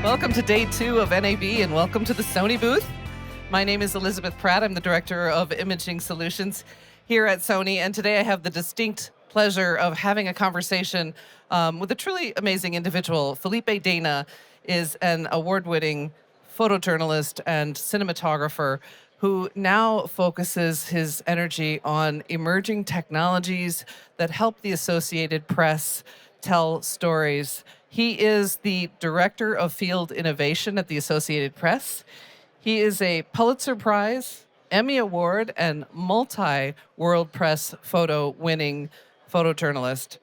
Welcome to day 2 of NAB and welcome to the Sony booth. My name is Elizabeth Pratt. I'm the Director of Imaging Solutions here at Sony, and today I have the distinct pleasure of having a conversation with a truly amazing individual. Felipe Dana is an award-winning photojournalist and cinematographer who now focuses his energy on emerging technologies that help the Associated Press tell stories. He is the Director of Field Innovation at the Associated Press. He is a Pulitzer Prize, Emmy Award, and multi-World Press photo-winning photojournalist.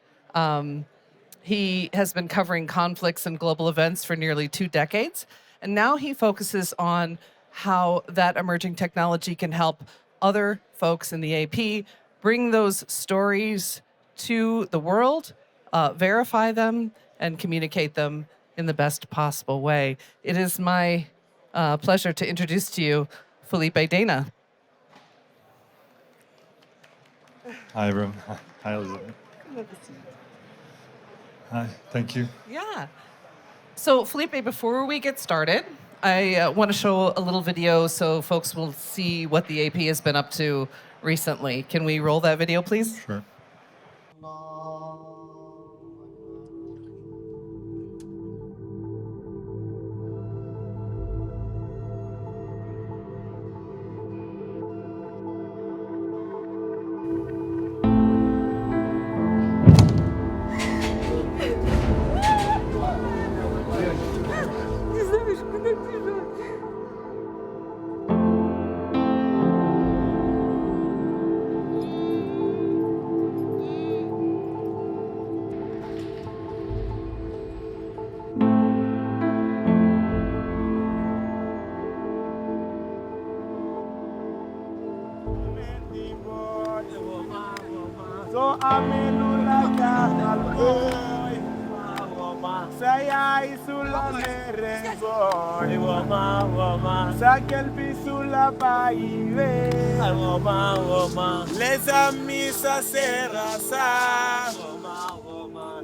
He has been covering conflicts and global events for nearly 2 decades, and now he focuses on how that emerging technology can help other folks in the AP bring those stories to the world, verify them, and communicate them in the best possible way. It is my pleasure to introduce to you Felipe Dana. Hi, everyone. Hi, Elizabeth. Hi, thank you. Yeah. So, Felipe, before we get started, I want to show a little video so folks will see what the AP has been up to recently. Can we roll that video, please? Sure. So amenula kahalboy saya isula merengoy sakel bisula baive les amis sa serasa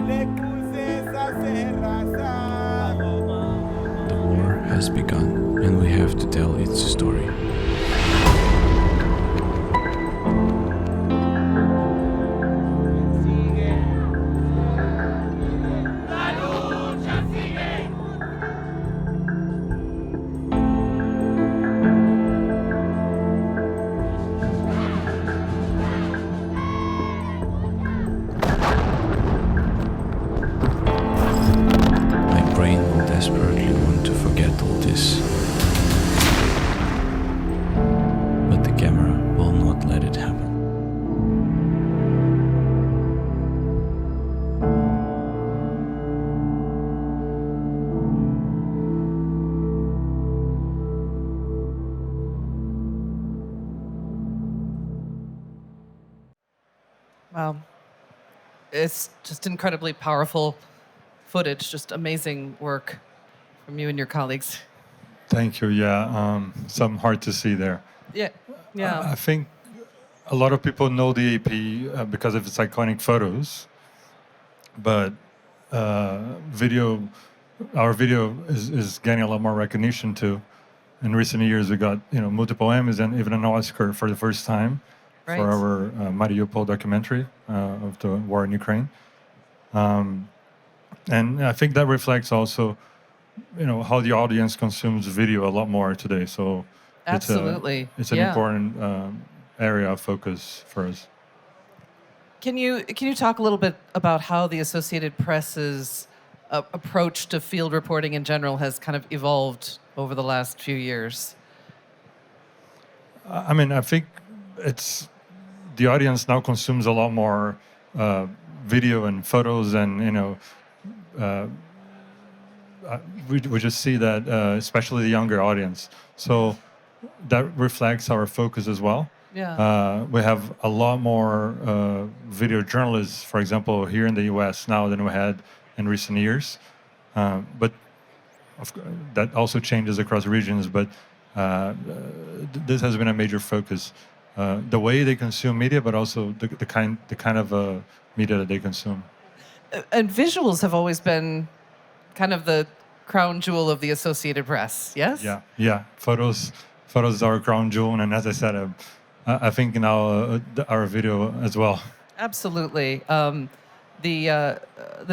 les cousins sa serasa. The war has begun, and we have to tell its story. Desperately want to forget all this, but the camera will not let it happen. Wow. It's just incredibly powerful footage, just amazing work from you and your colleagues. Thank you. Yeah, some hard to see there. Yeah, yeah. I think a lot of people know the AP because of its iconic photos, but our video is gaining a lot more recognition too. In recent years, we got multiple Emmys and even an Oscar for the first time Right. for our Mariupol documentary of the war in Ukraine. And I think that reflects also, how the audience consumes video a lot more today. So Absolutely. it's an important area of focus for us. Can you talk a little bit about how the Associated Press's approach to field reporting in general has kind of evolved over the last few years? I mean, I think the audience now consumes a lot more video and photos, and we just see that, especially the younger audience. So that reflects our focus as well. Yeah. We have a lot more video journalists, for example, here in the U.S. now than we had in recent years. But that also changes across regions. But this has been a major focus. The way they consume media, but also the kind of media that they consume. And visuals have always been kind of the crown jewel of the Associated Press. Yes. Yeah. Photos are crown jewel, and as I said, I think now our video as well. Absolutely. The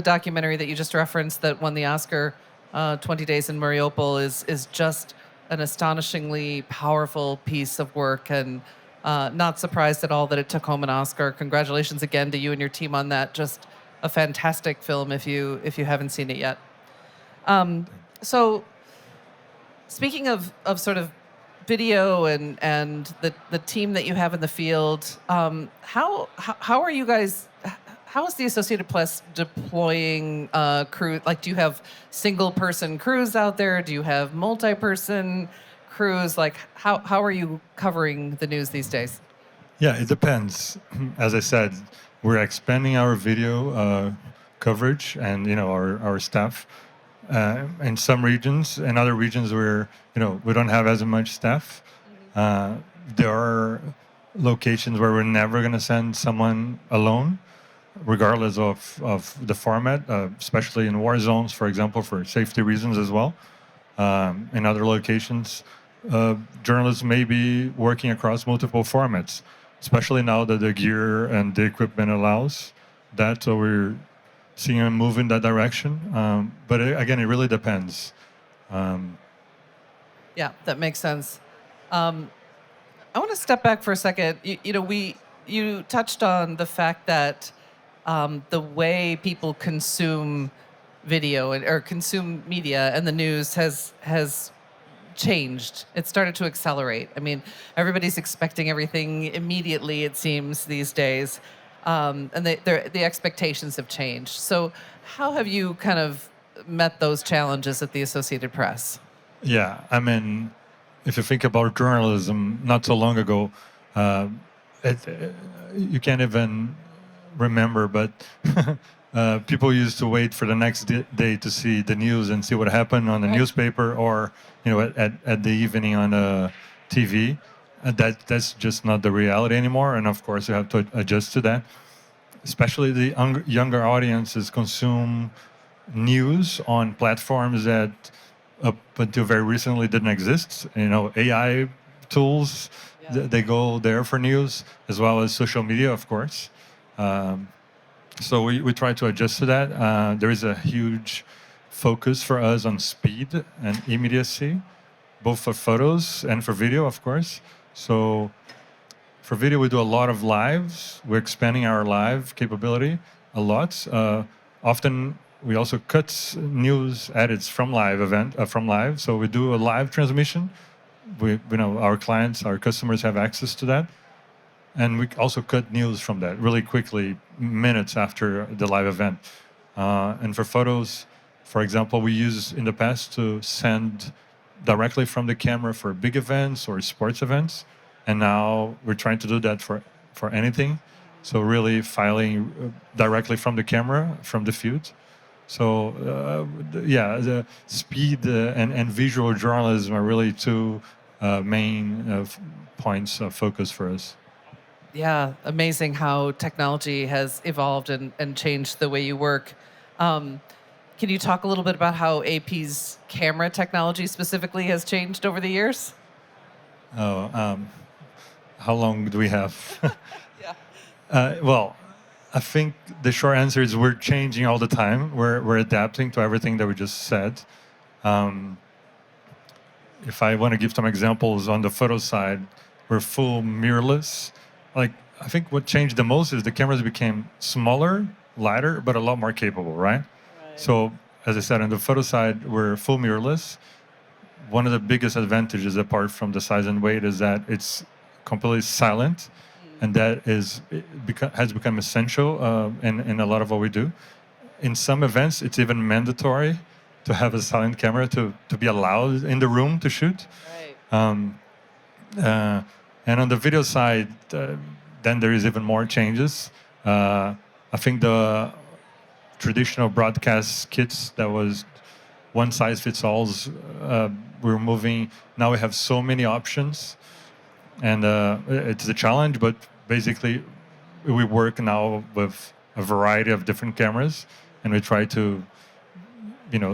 documentary that you just referenced that won the Oscar, 20 Days in Mariupol, is just an astonishingly powerful piece of work, and not surprised at all that it took home an Oscar. Congratulations again to you and your team on that. Just a fantastic film if you haven't seen it yet. So, speaking of sort of video and the team that you have in the field, how are you guys? How is the Associated Press deploying crew? Like, do you have single-person crews out there? Do you have multi-person crews? Like, how are you covering the news these days? Yeah, it depends. As I said, we're expanding our video coverage and our staff in some regions. In other regions where we don't have as much staff. There are locations where we're never going to send someone alone, regardless of the format, especially in war zones, for example, for safety reasons as well. In other locations, journalists may be working across multiple formats, especially now that the gear and the equipment allows that. So we're seeing them move in that direction. But again, it really depends. Yeah, that makes sense. I want to step back for a second. You touched on the fact that the way people consume video or consume media and the news has changed. It started to accelerate. I mean, everybody's expecting everything immediately, it seems, these days. And the expectations have changed. So how have you kind of met those challenges at the Associated Press? Yeah, I mean, if you think about journalism, not so long ago, you can't even remember, but people used to wait for the next day to see the news and see what happened on the newspaper or at the evening on the TV. That's just not the reality anymore, and of course you have to adjust to that. Especially the younger audiences consume news on platforms that up until very recently didn't exist. AI tools, they go there for news, as well as social media, of course. So we try to adjust to that. There is a huge focus for us on speed and immediacy, both for photos and for video, of course. So for video, we do a lot of lives. We're expanding our live capability a lot. Often we also cut news edits from live. So we do a live transmission. Our clients, our customers have access to that. And we also cut news from that really quickly, minutes after the live event. And for photos, for example, we use in the past to send directly from the camera for big events or sports events. And now we're trying to do that for anything. So really filing directly from the camera, from the field. So the speed and visual journalism are really two main points of focus for us. Yeah, amazing how technology has evolved and changed the way you work. Can you talk a little bit about how AP's camera technology specifically has changed over the years? How long do we have? Yeah. Well, I think the short answer is we're changing all the time. We're adapting to everything that we just said. If I want to give some examples on the photo side, we're full mirrorless. Like, I think what changed the most is the cameras became smaller, lighter, but a lot more capable, right? So, as I said, on the photo side, we're full mirrorless. One of the biggest advantages, apart from the size and weight, is that it's completely silent, and that has become essential in a lot of what we do. In some events, it's even mandatory to have a silent camera to be allowed in the room to shoot. Right. And on the video side, then there is even more changes. I think the traditional broadcast kits that was one size fits all, we're moving. Now we have so many options, and it's a challenge. But basically, we work now with a variety of different cameras, and we try to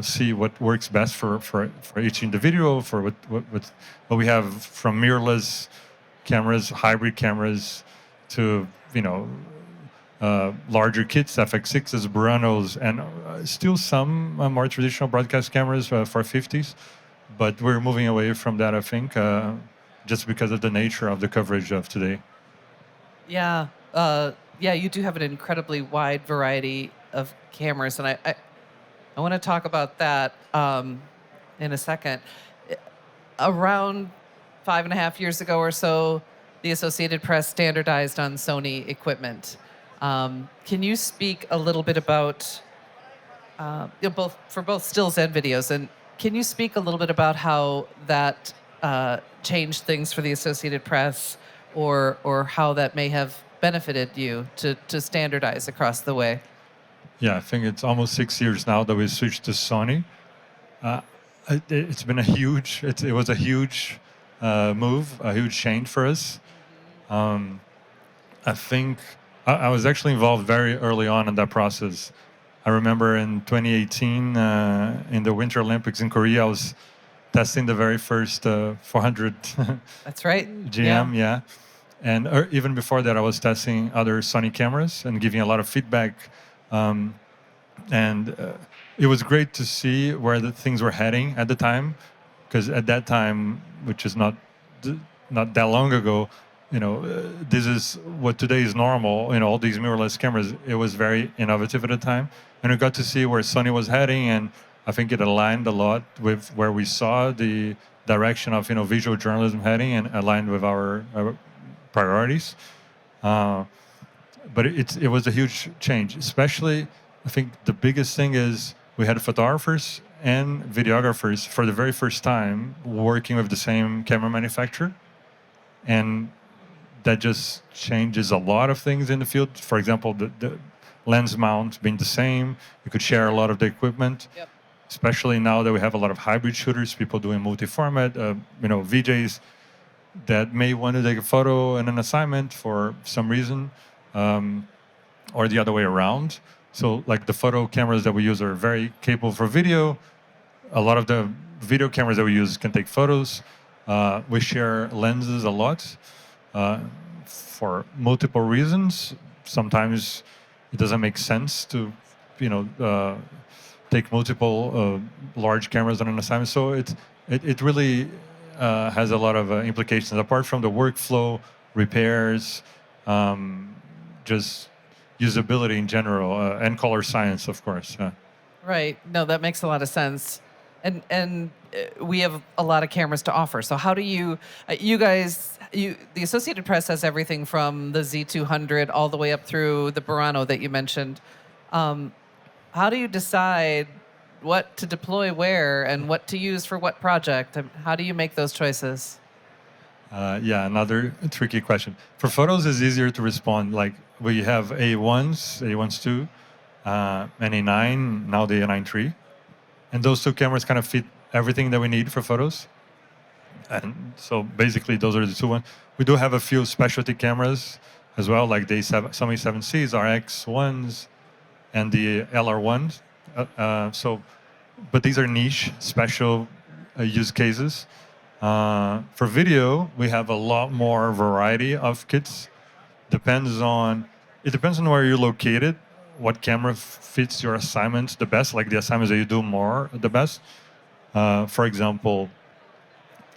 see what works best for each individual, for what we have, from mirrorless cameras, hybrid cameras, to larger kits, FX6s, Buranos, and still some more traditional broadcast cameras for 50s. But we're moving away from that, I think, just because of the nature of the coverage of today. Yeah, you do have an incredibly wide variety of cameras, and I want to talk about that in a second. Around 5.5 years ago or so, the Associated Press standardized on Sony equipment. Can you speak a little bit about both stills and videos, and can you speak a little bit about how that changed things for the Associated Press, or how that may have benefited you to standardize across the way? Yeah, I think it's almost 6 years now that we switched to Sony. It's been it was a huge move, a huge change for us. I think I was actually involved very early on in that process. I remember in 2018, in the Winter Olympics in Korea, I was testing the very first 400 That's right. GM, yeah. And even before that, I was testing other Sony cameras and giving a lot of feedback. It was great to see where the things were heading at the time, because at that time, which is not that long ago, this is what today is normal. All these mirrorless cameras. It was very innovative at the time, and we got to see where Sony was heading, and I think it aligned a lot with where we saw the direction of visual journalism heading, and aligned with our priorities. But it was a huge change. Especially, I think the biggest thing is we had photographers and videographers for the very first time working with the same camera manufacturer, and that just changes a lot of things in the field. For example, the lens mount being the same, you could share a lot of the equipment. Yep. Especially now that we have a lot of hybrid shooters, people doing multi-format, VJs that may want to take a photo and an assignment for some reason, or the other way around. So like the photo cameras that we use are very capable for video. A lot of the video cameras that we use can take photos. We share lenses a lot for multiple reasons. Sometimes it doesn't make sense to, take multiple large cameras on an assignment. So it really has a lot of implications apart from the workflow, repairs, just usability in general, and color science, of course. Right. No, that makes a lot of sense. And we have a lot of cameras to offer. So how do you guys, the Associated Press has everything from the Z200 all the way up through the Burano that you mentioned. How do you decide what to deploy where and what to use for what project? How do you make those choices? Yeah, another tricky question. For photos, it's easier to respond. Like we have A1s too, and A9, now the A9 III. And those two cameras kind of fit everything that we need for photos. And so basically those are the two ones. We do have a few specialty cameras as well, like the Sony 7Cs, RX1s, and the LR1s. But these are niche, special use cases. For video, we have a lot more variety of kits. It depends on where you're located, what camera fits your assignments the best, like the assignments that you do more the best. For example,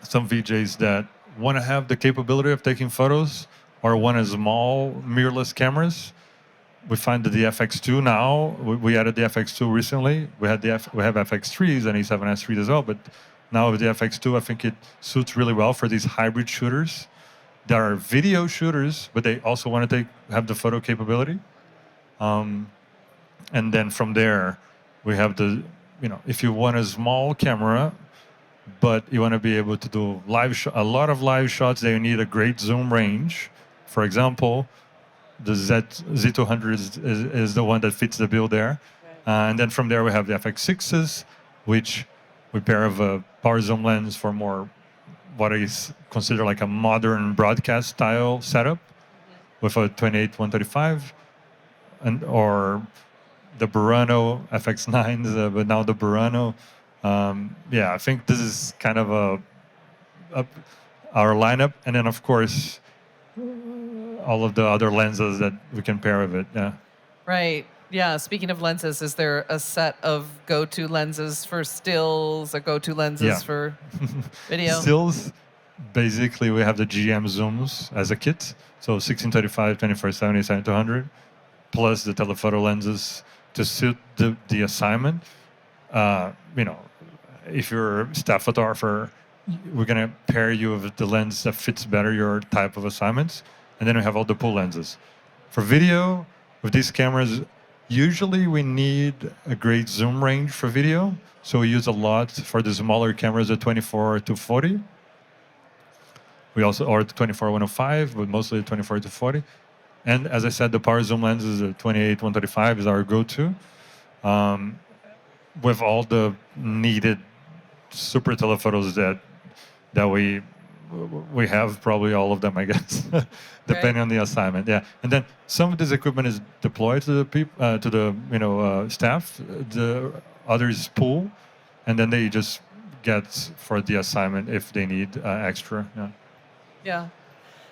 some VJs that want to have the capability of taking photos or want a small mirrorless cameras. We find that the FX2 now, we added the FX2 recently. We have FX3s and A7S3s as well, but now with the FX2, I think it suits really well for these hybrid shooters. There are video shooters, but they also want to have the photo capability. And then from there, we have if you want a small camera, but you want to be able to do a lot of live shots that you need a great zoom range. For example, the Z200 is the one that fits the bill there. Right. And then from there, we have the FX6s, which we pair of a power zoom lens for more what is considered like a modern broadcast style setup, with a 28-135, or the Burano FX9s, but now the Burano. Yeah, I think this is kind of our lineup, and then of course all of the other lenses that we can pair with it. Yeah. Right. Yeah. Speaking of lenses, is there a set of go-to lenses for stills or go-to lenses Yeah. for video? Stills, basically, we have the GM zooms as a kit. So 1635, 2470, 7200, plus the telephoto lenses to suit the assignment. You know, if you're a staff photographer, we're going to pair you with the lens that fits better your type of assignments. And then we have all the pull lenses. For video, with these cameras, usually we need a great zoom range for video. So we use a lot for the smaller cameras at 24 to 40. We also are 24-105, but mostly 24 to 40. And as I said, the power zoom lenses, the 28-135 is our go-to. With all the needed super telephotos that we have, probably all of them, I guess, depending on the assignment. Yeah, and then some of this equipment is deployed to the staff. The others pull, and then they just get for the assignment if they need extra. Yeah. Yeah.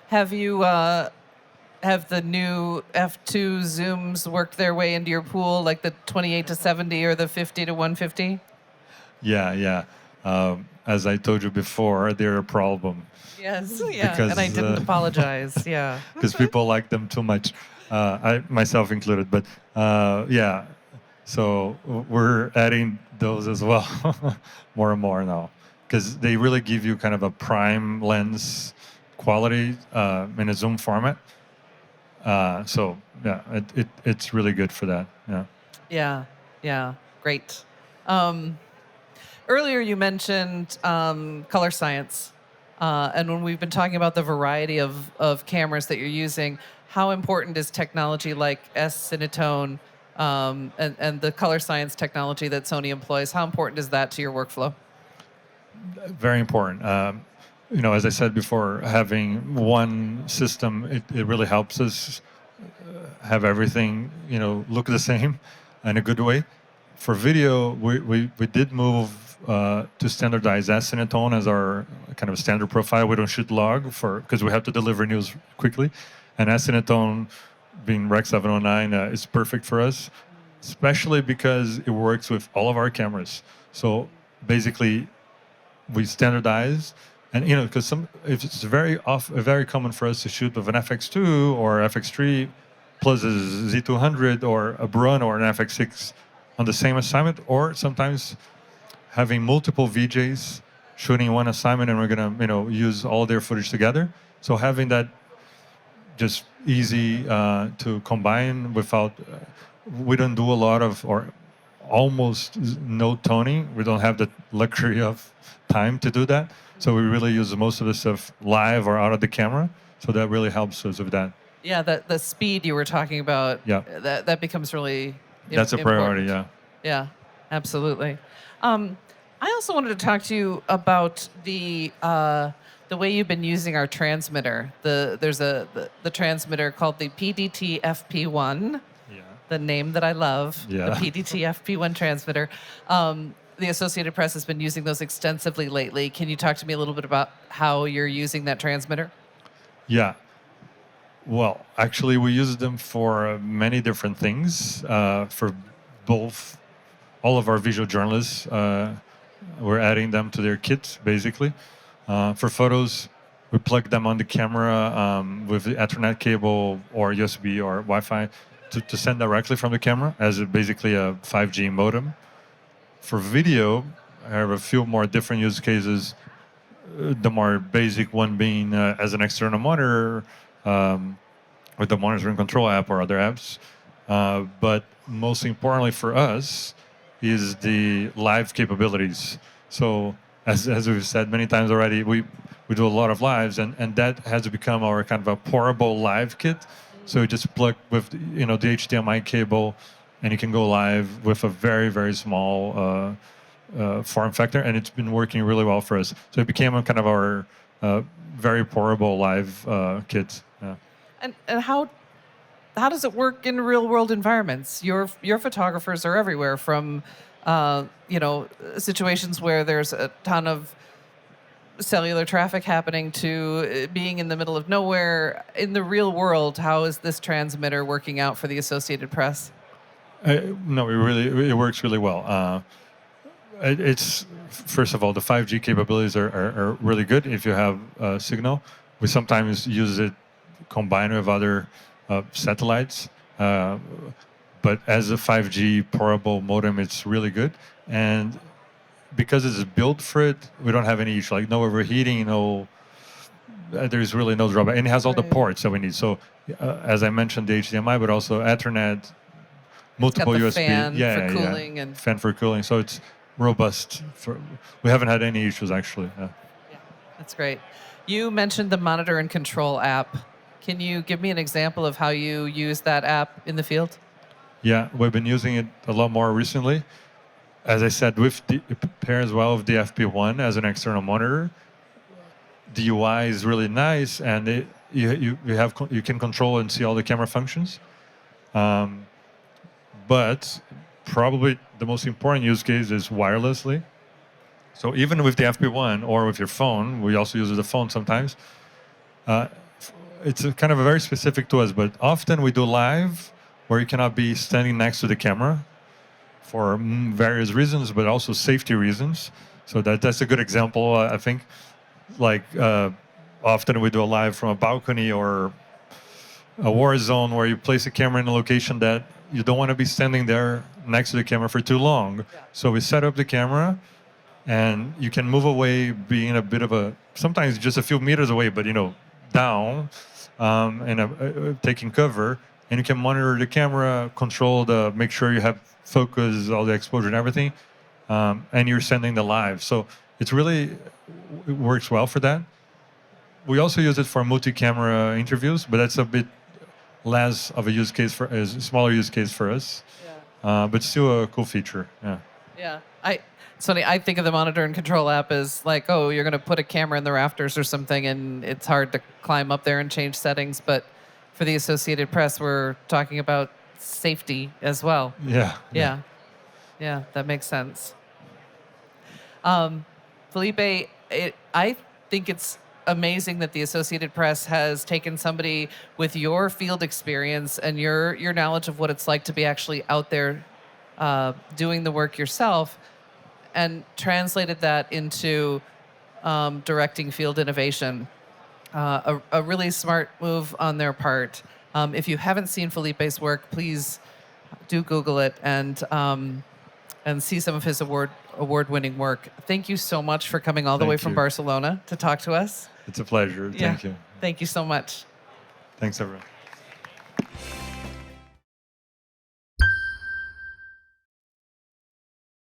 Have you have the new f2 zooms worked their way into your pool, like the 28 to 70 or the 50 to 150? Yeah. As I told you before, they're a problem. Yes. Yeah. Because, and I didn't apologize. Yeah. Because people like them too much, I myself included. But yeah, so we're adding those as well, more and more now, because they really give you kind of a prime lens quality in a zoom format. So yeah, it's really good for that. Yeah. Yeah. Great. Earlier you mentioned color science. And when we've been talking about the variety of cameras that you're using, how important is technology like S-Cinetone and the color science technology that Sony employs? How important is that to your workflow? Very important. As I said before, having one system, it really helps us have everything, look the same in a good way. For video, we did move to standardize S-Cinetone as our kind of standard profile. We don't shoot log because we have to deliver news quickly. And S-Cinetone, being Rec 709, is perfect for us, especially because it works with all of our cameras. So basically, we standardize, and because if it's very common for us to shoot with an FX2 or FX3 plus a Z200 or a Burano or an FX6 on the same assignment, or sometimes having multiple VJs shooting one assignment, and we're gonna use all their footage together. So having that just easy to combine without we don't do a lot of or almost no toning. We don't have the luxury of time to do that. So we really use most of the stuff live or out of the camera. So that really helps us with that. Yeah, the speed you were talking about. Yeah. That becomes really That's a priority. important. Yeah. Yeah, absolutely. I also wanted to talk to you about the way you've been using our transmitter. There's the transmitter called the PDT FP1. Yeah. The name that I love. Yeah. The PDT FP1 transmitter. The Associated Press has been using those extensively lately. Can you talk to me a little bit about how you're using that transmitter? Yeah. Well, actually, we use them for many different things. For both, all of our visual journalists, we're adding them to their kits, basically. For photos, we plug them on the camera with the Ethernet cable or USB or Wi-Fi to send directly from the camera as basically a 5G modem. For video, I have a few more different use cases. The more basic one being as an external monitor with the monitoring control app or other apps. But most importantly for us is the live capabilities. So as we've said many times already, we do a lot of lives, and that has become our kind of a portable live kit. So you just plug with the HDMI cable, and you can go live with a very, very small form factor, and it's been working really well for us. So it became a kind of our very portable live kit. Yeah. And how how does it work in real world environments? Your photographers are everywhere, from situations where there's a ton of cellular traffic happening to being in the middle of nowhere. In the real world, how is this transmitter working out for the Associated Press? No, it works really well. It's first of all, the 5G capabilities are really good if you have signal. We sometimes use it combined with other satellites, but as a 5G portable modem, it's really good. And because it's built for it, we don't have any issue, like no overheating, there's really no drawback. And it has all the ports that we need. So, as I mentioned, the HDMI, but also Ethernet, multiple got the USB, fan for cooling and fan for cooling. So it's robust. We haven't had any issues actually. Yeah, that's great. You mentioned the monitor and control app. Can you give me an example of how you use that app in the field? Yeah, we've been using it a lot more recently. As I said, with the pair as well with the FP1 as an external monitor, the UI is really nice, and you can control and see all the camera functions. But probably the most important use case is wirelessly. So even with the FP1 or with your phone, we also use the phone sometimes. It's kind of very specific to us, but often we do live where you cannot be standing next to the camera for various reasons, but also safety reasons. So that's a good example, I think. Like often we do a live from a balcony or a war zone where you place a camera in a location that you don't want to be standing there next to the camera for too long. Yeah. So we set up the camera, and you can move away, being a bit of sometimes just a few meters away, but down and taking cover, and you can monitor the camera, make sure you have focus, all the exposure and everything, and you're sending the live. So it works well for that. We also use it for multi-camera interviews, but that's a bit less of a use case a smaller use case for us. Yeah. But still a cool feature. Yeah. Yeah. It's funny, I think of the monitor and control app as like, oh, you're going to put a camera in the rafters or something, and it's hard to climb up there and change settings. But for the Associated Press, we're talking about safety as well. Yeah. Yeah, that makes sense. Felipe, I think it's amazing that the Associated Press has taken somebody with your field experience and your knowledge of what it's like to be actually out there doing the work yourself, and translated that into directing field innovation. A really smart move on their part. If you haven't seen Felipe's work, please do Google it and see some of his award-winning work. Thank you so much for coming all the way from Barcelona to talk to us. It's a pleasure. Thank you. Thank you so much. Thanks, everyone.